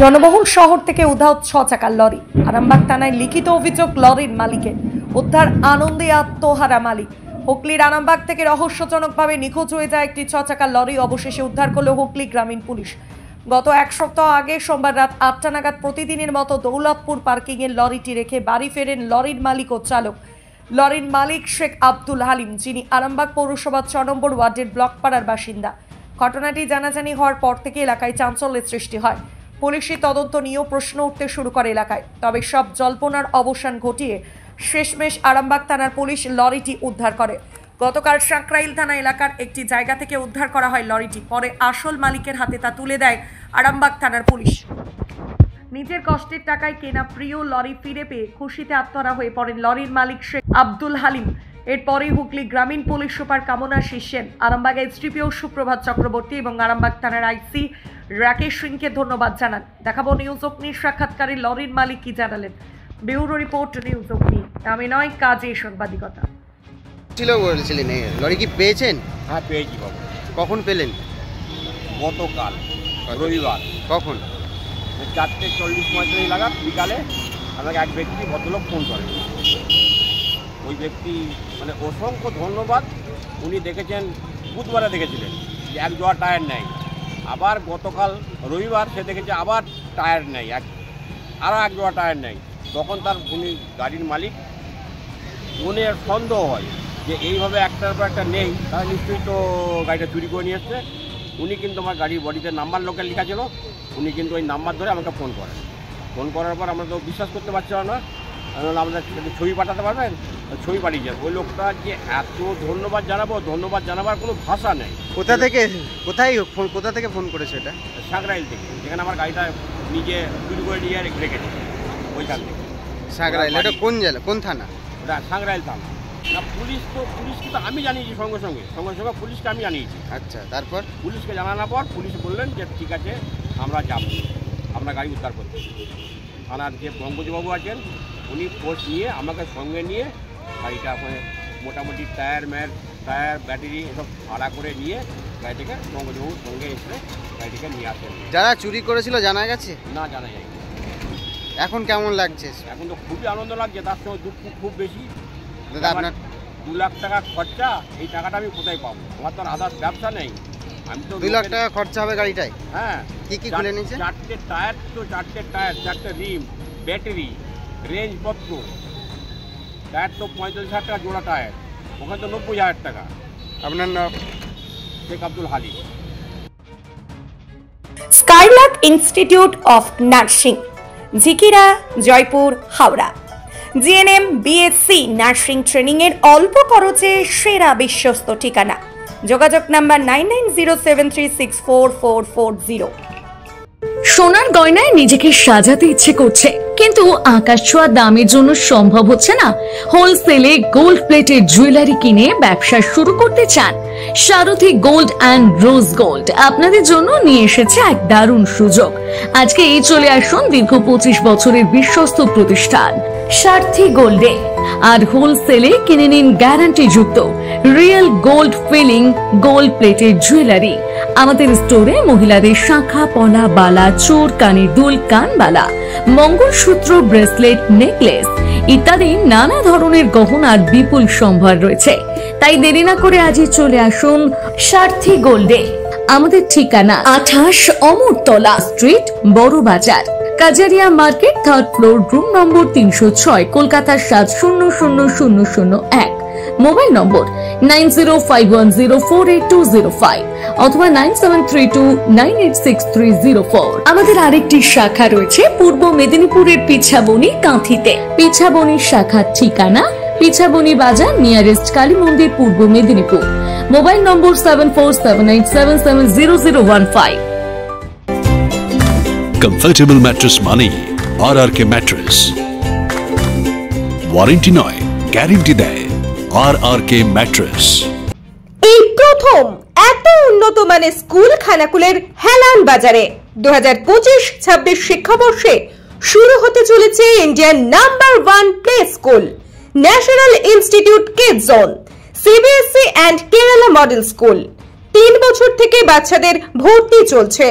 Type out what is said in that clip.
জনবহুল শহর থেকে উধাও 6 চাকার লরি। আরামবাগ থানায় লিখিত অভিযোগ লরির মালিকের। উদ্ধার আনন্দে আত্মহারা মালিক। হুগলির আরামবাগ থেকে রহস্যজনকভাবে নিখোঁজ হয়ে যায় একটি 6 চাকার লরি অবশেষে উদ্ধার করল হুগলি গ্রামীণ পুলিশ। গত এক সপ্তাহ আগে সোমবার রাত 8টা নাগাদ প্রতিদিনের মতো দৌলতপুর পার্কিংয়ের লরিটি রেখে বাড়ি ফেরেন লরির মালিক ও চালক। লরির মালিক শেখ আব্দুল হালিম, যিনি আরামবাগ পৌরসভার 6 নম্বর ওয়ার্ডের ব্লকপাড়ার বাসিন্দা। ঘটনাটি জানাজানি হওয়ার পর থেকে এলাকায় চাঞ্চল্যের সৃষ্টি হয়। পুলিশি তদন্ত নিয়েও প্রশ্ন উঠতে শুরু করে এলাকায়। তবে সব জল্পনার অবসান ঘটিয়ে শেষমেশ আরামবাগ থানার পুলিশ লরিটি উদ্ধার করে। গতকাল সাঁকরাইল থানা এলাকার একটি জায়গা থেকে উদ্ধার করা হয় লরিটি। পরে আসল মালিকের হাতে তা তুলে দেয় আরামবাগ থানার পুলিশ। নিজের কষ্টের টাকায় কেনা প্রিয় লরি ফিরে পেয়ে খুশিতে আত্মহারা হয়ে পড়েন লরির মালিক শেখ আব্দুল হালিম। এরপরে হুগলি গ্রামীণ পুলিশ সুপার কামনা শীর্ষেন, আরামবাগ এসডিপিও সুপ্রভাত চক্রবর্তী এবং আরামবাগ থানার আইসি রাকেশ সিংকে ধন্যবাদ জানান। দেখাবো নিউজ অগ্নির সাক্ষাৎকারে লরির মালিক কি জানালেন। ব্যুরো রিপোর্ট, নিউজ অগ্নি। আমি নয়, কাজে সাংবাদিকতা। ছিল বলছিলেন, লরি কি পেয়েছেন? হ্যাঁ, পেয়েছি বাবু। কখন পেলেন? গতকাল রবিবার। কখন? 4:40-45 নাগাদ বিকালে আমাকে এক ব্যক্তি ভদ্রলোক ফোন করেন। ওই ব্যক্তি মানে অসংখ্য ধন্যবাদ। উনি দেখেছেন, বুধবারে দেখেছিলেন যে এক জোড়া টায়ার নেই। আবার গতকাল রবিবার সে দেখেছে আবার টায়ার নেই, আরও এক জোড়া টায়ার নেই। তখন তার উনি গাড়ির মালিক, মনের সন্দেহ হয় যে এইভাবে একটার পর একটা নেই, তারা নিশ্চয়ই তো গাড়িটা চুরি করে নিয়ে এসছে। উনি কিন্তু আমার গাড়ির বডিতে নাম্বার লোকের লেখা ছিল। উনি কিন্তু ওই নাম্বার ধরে আমাকে ফোন করেন। ফোন করার পর আমরা তো বিশ্বাস করতে পারছিলাম না। আমি বললাম, আপনার ছবি পাঠাতে পারবেন? ছবি পাঠিয়েছেন। ওই লোকটা যে এত ধন্যবাদ জানাবার কোনো ভাষা নেই। কোথা থেকে ফোন করেছে? এটা সাঁকরাইল থেকে, যেখানে আমার গাড়িটা নিজে চুরি করে নিয়ে রেখেছে, ওইখান থেকে। সাঁকরাইল? এটা কোন জেলা, কোন থানা? ওটা সাঁকরাইল থানা। না, পুলিশকে তো আমি জানিয়েছি, সঙ্গে সঙ্গে পুলিশকে আমি জানিয়েছি। আচ্ছা, তারপর পুলিশকে জানানোর পর পুলিশ বললেন যে ঠিক আছে, আমরা যাব আপনার গাড়ি উদ্ধার করতে। থানার যে পঙ্কজবাবু আছেন, উনি পোস্ট নিয়ে আমাকে সঙ্গে নিয়ে গাড়িটা ওখানে মোটামুটি টায়ার ব্যাটারি এসব ভাড়া করে নিয়ে গাড়িটাকে পঙ্কজবাবুর সঙ্গে এসে গাড়িটাকে নিয়ে আসেন। যারা চুরি করেছিল জানা গেছে? না, জানা যায়। এখন কেমন লাগছে? এখন তো খুবই আনন্দ লাগছে, তার সঙ্গে দুঃখ খুব বেশি। দাদা, আপনার 2 লাখ টাকা খরচা, এই টাকাটা আমি কোথায় পাবো? আমার তো আদার্স ব্যবসা নেই। আমি তো 2 লাখ টাকা খরচা হবে গাড়িটায়? হ্যাঁ। কি খুলে নিয়েছে? 4টে টায়ার, 4টে রিম, ব্যাটারি, রেঞ্জপত্র। টায়ার তো 45,000 টাকা জোড়া টায়ার, ওখানে তো 90,000 টাকা। আপনার নাম? Sheikh Abdul Halim. Skylark Institute of Nursing, Jhikira, Joypur, Howrah. GNM, BSc nursing training এর অল্প খরচে সেরা বিশ্বস্ত ঠিকানা। যোগাযোগ নাম্বার 9907364440। সোনার গয়নায় নিজেকে সাজাতে ইচ্ছে করছে, কিন্তু আকাশ ছোঁয়া দামের জন্য সম্ভব হচ্ছে না। হোলসেলে গোল্ড প্লেটেড জুয়েলারি কিনে ব্যবসা শুরু করতে চান? সারথী গোল্ড অ্যান্ড রোজ গোল্ড আপনাদের জন্য নিয়ে এসেছে এক দারুণ সুযোগ। আজকে চলে আসুন দীর্ঘ 25 বছরের বিশ্বস্ত প্রতিষ্ঠান সারথী গোল্ডে, আর হোলসেলে কিনে নিন গ্যারান্টি যুক্ত real gold filling gold plated jewellery. আমাদের স্টোরে মহিলাদের শাঁখা, পলা, বালা, চোর, কানের দুল, কানবালা, মঙ্গলসূত্র, ব্রেসলেট, নেকলেস ইত্যাদি নানা ধরনের গহনার বিপুল সম্ভার রয়েছে। তাই দেরি না করে আজই চলে আসুন সারথী গোল্ডে। আমাদের ঠিকানা 28 অমরতলা স্ট্রিট, বড় বাজার, Kajaria market, 3rd floor, room number 306, Kolkata 700001। Mobile নম্বর 9051048205 অথবা 9732986304। আমাদের আরেকটি শাখা রয়েছে পূর্ব মেদিনীপুরের পিছাবনি, কাঁথিতে। পিছাবনির শাখার ঠিকানা পিছাবনি বাজার, নিয়ারেস্ট কালী মন্দির, পূর্ব মেদিনীপুর। মোবাইল নম্বর 7478770015। কমফর্টেবল ম্যাট্রেস মানে RRK ম্যাট্রেস। ওয়ারেন্টি নয়, গ্যারান্টি দেয় RRK ম্যাট্রেস। এই প্রথম এত উন্নত মানের স্কুল খানাকুলের হেলান বাজারে 2025-26 শিক্ষাবর্ষে শুরু হতে চলেছে Indian number 1 play school, National Institute kids zone, CBSE and Kerala model school. 3 বছর থেকে বাচ্চাদের ভর্তি চলছে।